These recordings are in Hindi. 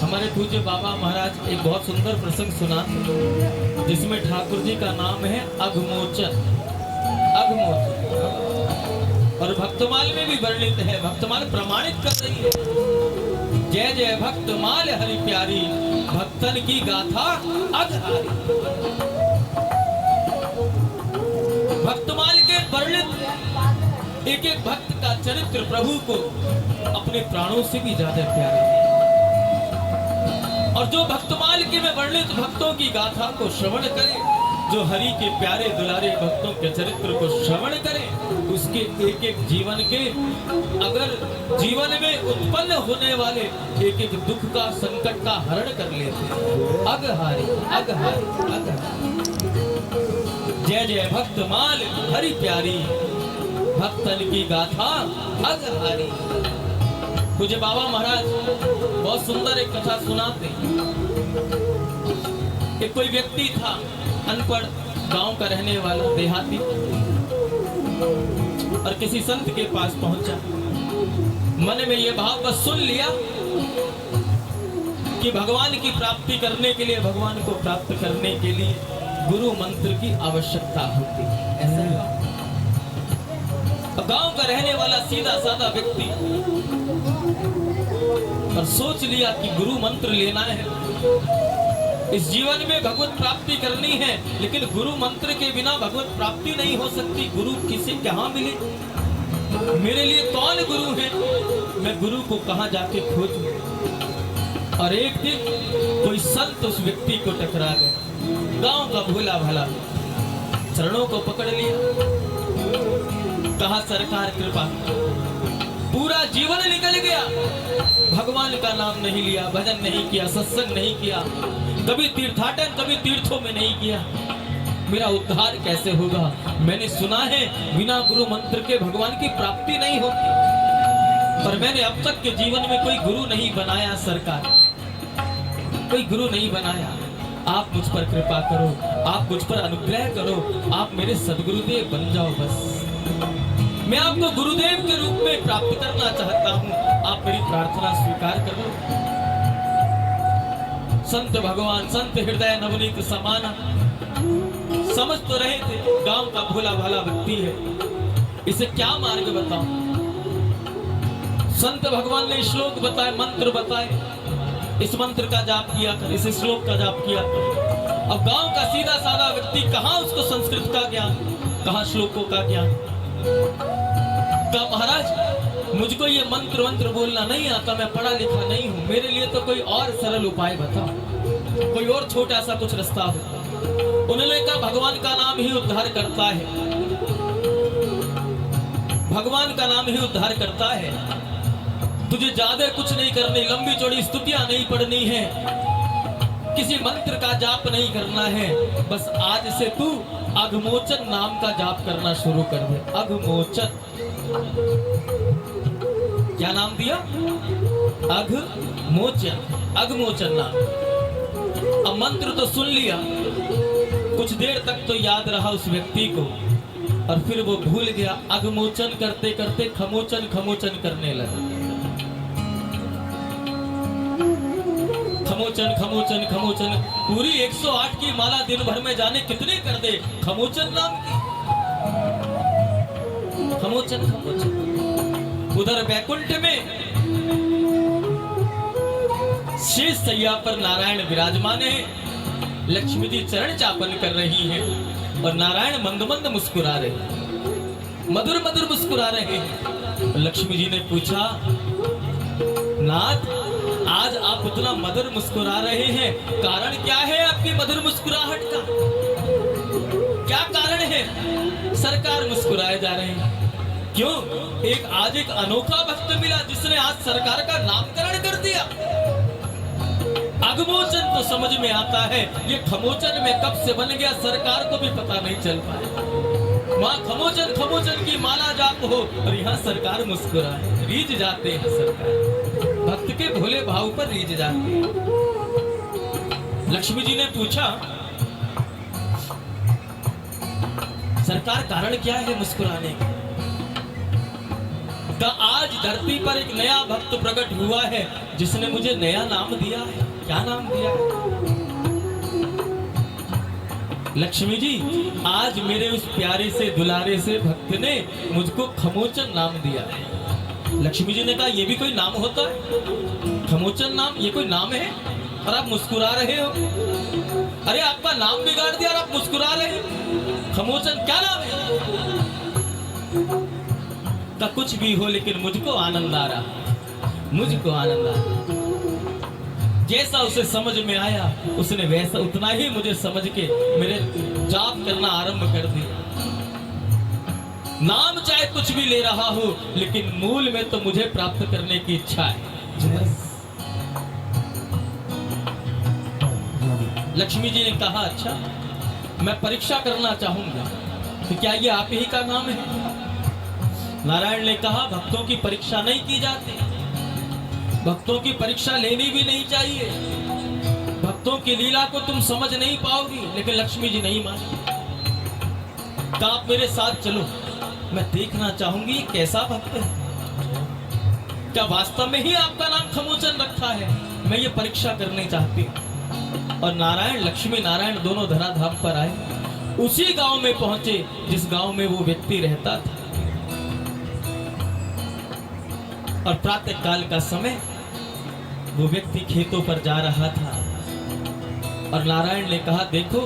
हमारे पूज्य बाबा महाराज एक बहुत सुंदर प्रसंग सुना जिसमें ठाकुर जी का नाम है अघमोचन। और भक्तमाल में भी वर्णित है, भक्तमाल प्रमाणित कर रही है, जय जय भक्तमाल हरि प्यारी, भक्तन की गाथा अघहारी। भक्तमाल के वर्णित एक एक भक्त का चरित्र प्रभु को अपने प्राणों से भी ज्यादा प्यारा है। और जो भक्तमाल के में वर्णित भक्तों की गाथा को श्रवण करे, जो हरि के प्यारे दुलारे भक्तों के चरित्र को श्रवण करे, उसके एक एक जीवन के, अगर जीवन में उत्पन्न होने वाले एक एक दुख का, संकट का हरण कर लेते। अघहारी अघहारी अघहारी, जय जय भक्तमाल हरि प्यारी, भक्तन की गाथा अघहारी। पूज्य बाबा महाराज बहुत सुंदर एक कथा सुनाते। एक कोई व्यक्ति था, अनपढ़, गांव का रहने वाला देहाती, और किसी संत के पास पहुंचा। मन में यह भाव बस सुन लिया कि भगवान की प्राप्ति करने के लिए, भगवान को प्राप्त करने के लिए गुरु मंत्र की आवश्यकता होती है। ऐसा गांव का रहने वाला सीधा साधा व्यक्ति, और सोच लिया कि गुरु मंत्र लेना है, इस जीवन में भगवत प्राप्ति करनी है, लेकिन गुरु मंत्र के बिना भगवत प्राप्ति नहीं हो सकती। गुरु किसे कहाँ मिले, मेरे लिए कौन गुरु है, मैं गुरु को कहाँ जाके खोजूं। और एक दिन कोई संत उस व्यक्ति को टकरा गए, गांव का भोला भाला, चरणों को पकड़ लिया, कहा सरकार कृपा। पूरा जीवन निकल गया, भगवान का नाम नहीं लिया, भजन नहीं किया, सत्संग नहीं किया, कभी तीर्थाटन, कभी तीर्थों में नहीं किया, मेरा उद्धार कैसे होगा। मैंने सुना है बिना गुरु मंत्र के भगवान की प्राप्ति नहीं होती, पर मैंने अब तक के जीवन में कोई गुरु नहीं बनाया, सरकार कोई गुरु नहीं बनाया। आप मुझ पर कृपा करो, आप मुझ पर अनुग्रह करो, आप मेरे सदगुरुदेव बन जाओ। बस मैं आपको गुरुदेव के रूप में प्राप्त करना चाहता हूँ, आप मेरी प्रार्थना स्वीकार करो। संत भगवान, संत हृदय नवनीत समाना, समझ तो रहे थे गांव का भोला भाला व्यक्ति है, इसे क्या मार्ग बताऊं। संत भगवान ने श्लोक बताए, मंत्र बताए, इस मंत्र का जाप किया कर, इस श्लोक का जाप किया कर। अब गांव का सीधा साधा व्यक्ति कहां उसको संस्कृत का ज्ञान, कहां श्लोकों का ज्ञान। तो महाराज मुझको ये मंत्र मंत्र बोलना नहीं आता, मैं पढ़ा लिखा नहीं हूं, मेरे लिए तो कोई और सरल उपाय बताओ, कोई और छोटा सा कुछ रास्ता हो। उन्होंने कहा भगवान का नाम ही उद्धार करता है, भगवान का नाम ही उद्धार करता है। तुझे ज्यादा कुछ नहीं करनी, लंबी चौड़ी स्तुतियां नहीं पढ़नी है, किसी मंत्र का जाप नहीं करना है, बस आज से तू अघमोचन नाम का जाप करना शुरू कर दे। अघमोचन, क्या नाम दिया? अघमोचन, अघमोचन नाम। अब मंत्र तो सुन लिया, कुछ देर तक तो याद रहा उस व्यक्ति को, और फिर वो भूल गया। अघमोचन करते करते खमोचन खमोचन करने लगा। खमोचन खमोचन खमोचन, पूरी 108 की माला दिन भर में जाने कितने कर दे खमोचन नाम की। खमोचन खमोचन। उधर बैकुंठ में शेष सैया पर नारायण विराजमान है, लक्ष्मी जी चरण चापन कर रही हैं, और नारायण मंद मंद मुस्कुरा रहे, मधुर मधुर मुस्कुरा रहे हैं। लक्ष्मी जी ने पूछा, नाथ आज आप इतना मधुर मुस्कुरा रहे हैं, कारण क्या है आपकी मधुर मुस्कुराहट का, क्या कारण है? सरकार मुस्कुराए जा रहे हैं। क्यों? आज एक अनोखा भक्त मिला जिसने आज सरकार का नामकरण कर दिया। अघमोचन तो समझ में आता है, ये खमोचन में कब से बन गया सरकार को भी पता नहीं चल पाया। वहाँ खमोचन खमोचन की माला जाप हो, और यहाँ सरकार मुस्कुराए, रीझ जाते हैं सरकार, भक्त के भोले भाव पर रीझ जाते हैं। लक्ष्मी जी ने पूछा, सरकार कारण क्या है मुस्कुराने का? तो आज धरती पर एक नया भक्त प्रकट हुआ है जिसने मुझे नया नाम दिया है। क्या नाम दिया है? लक्ष्मी जी, आज मेरे उस प्यारे से दुलारे से भक्त ने मुझको खमोचन नाम दिया है। लक्ष्मी जी ने कहा, ये भी कोई नाम होता है? खमोचन नाम, ये कोई नाम है? और आप मुस्कुरा रहे हो? अरे आपका नाम बिगाड़ दिया और आप मुस्कुरा रहे हो। खमोचन क्या नाम है? का कुछ भी हो, लेकिन मुझको आनंद आ रहा, मुझको आनंद आ रहा। जैसा उसे समझ में आया, उसने वैसा उतना ही मुझे समझ के मेरे जाप करना आरंभ कर दिया। नाम चाहे कुछ भी ले रहा हो, लेकिन मूल में तो मुझे प्राप्त करने की इच्छा है। लक्ष्मी जी ने कहा, अच्छा मैं परीक्षा करना चाहूंगा, तो क्या ये आप ही का नाम है? नारायण ने कहा, भक्तों की परीक्षा नहीं की जाती, भक्तों की परीक्षा लेनी भी नहीं चाहिए। भक्तों की लीला को तुम समझ नहीं पाओगी। लेकिन लक्ष्मी जी नहीं मानी। तो आप मेरे साथ चलो, मैं देखना चाहूंगी कैसा भक्त है। क्या वास्तव में ही आपका नाम खमोचन रखा है? मैं ये परीक्षा करनी चाहती हूँ। और नारायण, लक्ष्मी नारायण दोनों धराधाम पर आए। उसी गांव में पहुंचे जिस गांव में वो व्यक्ति रहता था। और प्रातः काल का समय वो व्यक्ति खेतों पर जा रहा था। और नारायण ने कहा, देखो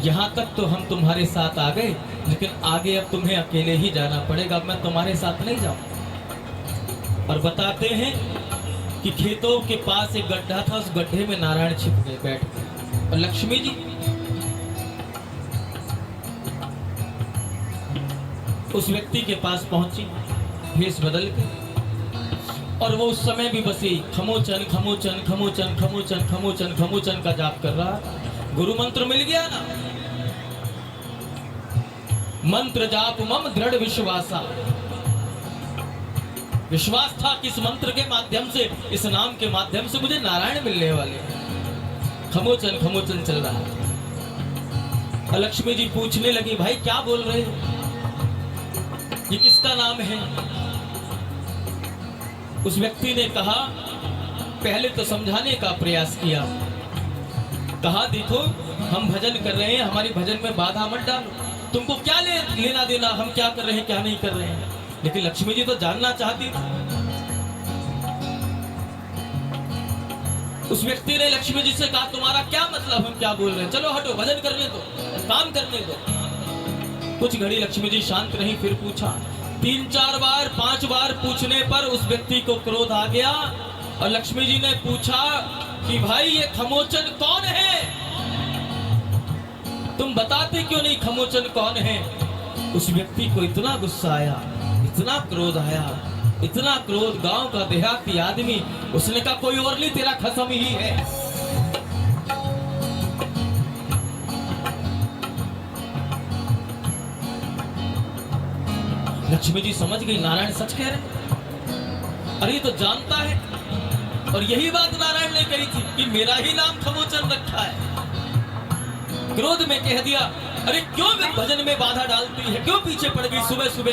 यहाँ तक तो हम तुम्हारे साथ आ गए, लेकिन आगे अब तुम्हें अकेले ही जाना पड़ेगा, मैं तुम्हारे साथ नहीं जाऊं। और बताते हैं कि खेतों के पास एक गड्ढा था, उस गड्ढे में नारायण छिप गए, बैठ गए। और लक्ष्मी जी उस व्यक्ति के पास पहुंची, भेष बदल के। और वो उस समय भी बसी खमोचन खमोचन खमोचन खमोचन खमोचन खमोचन का जाप कर रहा। गुरु मंत्र मिल गया ना, मंत्र जाप मम दृढ़ विश्वासा। विश्वास था कि इस मंत्र के माध्यम से, इस नाम के माध्यम से मुझे नारायण मिलने वाले। खमोचन खमोचन चल रहा। और लक्ष्मी जी पूछने लगी, भाई क्या बोल रहे हो? ये किसका नाम है? उस व्यक्ति ने कहा, पहले तो समझाने का प्रयास किया। कहा, देखो हम भजन कर रहे हैं, हमारी भजन में बाधा मत डालो। तुमको क्या लेना देना हम क्या कर रहे हैं क्या नहीं कर रहे हैं। लेकिन लक्ष्मी जी तो जानना चाहती थी। उस व्यक्ति ने लक्ष्मी जी से कहा, तुम्हारा क्या मतलब, हम क्या बोल रहे हैं? चलो हटो, भजन करने दो, काम करने दो। कुछ घड़ी लक्ष्मी जी शांत रही, फिर पूछा। 3-4 बार 5 बार पूछने पर उस व्यक्ति को क्रोध आ गया। और लक्ष्मी जी ने पूछा कि भाई ये खमोचन कौन है? तुम बताते क्यों नहीं खमोचन कौन है? उस व्यक्ति को इतना गुस्सा आया, इतना क्रोध आया, इतना क्रोध, गांव का देहाती आदमी। उसने कहा, कोई और नहीं, तेरा खसम ही है। लक्ष्मी जी समझ गई, नारायण सच कह रहे। अरे तो जानता है। और यही बात नारायण ने कही थी कि मेरा ही नाम खमोचन रखा है। क्रोध में कह दिया, अरे क्यों भजन में बाधा डालती है, क्यों पीछे पड़ गई सुबह सुबह?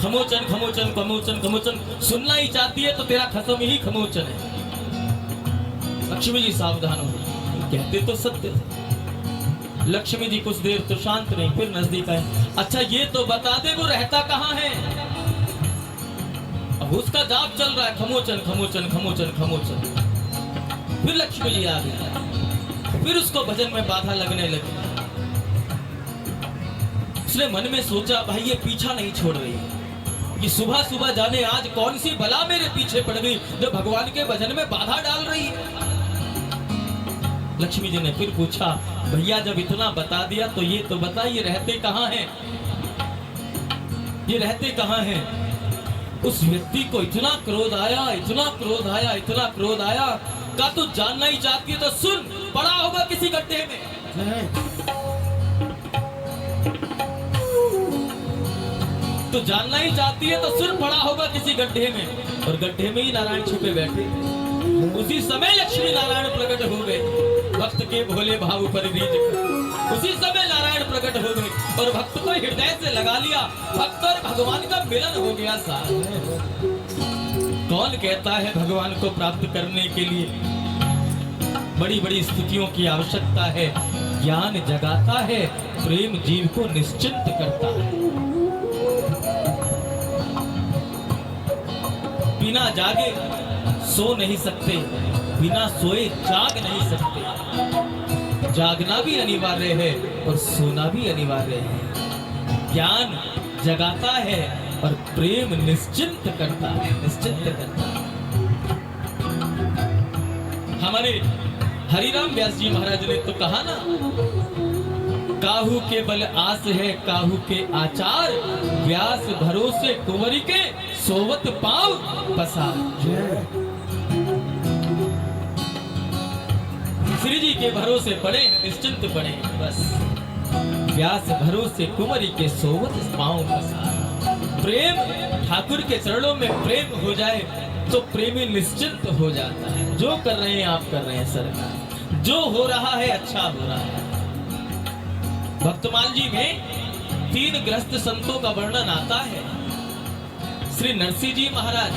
खमोचन खमोचन खमोचन खमोचन सुनना ही चाहती है तो तेरा खसम ही खमोचन है। लक्ष्मी जी सावधान हो, कहते तो सत्य थे। लक्ष्मी जी कुछ देर तो शांत रही, फिर नजदीक आए। अच्छा ये तो बता दे, वो रहता कहाँ है? अब उसका जाप चल रहा है, खमोचन खमोचन खमोचन खमोचन। फिर लक्ष्मी जी आ गई, फिर उसको भजन में बाधा लगने लगी। उसने मन में सोचा, भाई ये पीछा नहीं छोड़ रही, ये सुबह सुबह जाने आज कौन सी बला मेरे पीछे पड़ गई जो भगवान के भजन में बाधा डाल रही है। लक्ष्मी जी ने फिर पूछा, भैया जब इतना बता दिया तो ये तो बता, ये रहते कहाँ हैं? ये रहते कहाँ हैं? उस व्यक्ति को इतना क्रोध आया, इतना क्रोध आया, इतना क्रोध आया। का तू जानना ही चाहती है तो सुन, पड़ा होगा किसी गड्ढे में। तो जानना ही चाहती है तो सुन, पड़ा होगा किसी गड्ढे में। और गड्ढे में ही नारायण छुपे बैठे। उसी समय लक्ष्मी नारायण प्रकट हो गए, भक्त के भोले भाव पर रीझ। उसी समय नारायण प्रकट हो गए और भक्त को हृदय से लगा लिया। भक्त और भगवान का मिलन हो गया साथ। कौन कहता है भगवान को प्राप्त करने के लिए बड़ी बड़ी स्तुतियों की आवश्यकता है। ज्ञान जगाता है, प्रेम जीव को निश्चिंत करता है। बिना जागे सो नहीं सकते, बिना सोए जाग नहीं सकते। जागना भी अनिवार्य है और सोना भी अनिवार्य है। ज्ञान जगाता है और प्रेम निश्चिंत करता है, निश्चिंत करता है। हमारे हरिराम व्यास जी महाराज ने तो कहा ना, काहू के बल आस है काहू के आचार, व्यास भरोसे कुंवरी के सोवत पाव पसार। श्री जी के भरोसे पड़े, निश्चिंत पड़े, बस व्यास भरोसे कुंवरी के सोवत पाव पसार। प्रेम ठाकुर के चरणों में प्रेम हो जाए तो प्रेमी निश्चिंत हो जाता है। जो कर रहे हैं आप कर रहे हैं सरकार, जो हो रहा है अच्छा हो रहा है। भक्तमाल जी में 3 ग्रस्त संतों का वर्णन आता है। श्री नरसिंह जी महाराज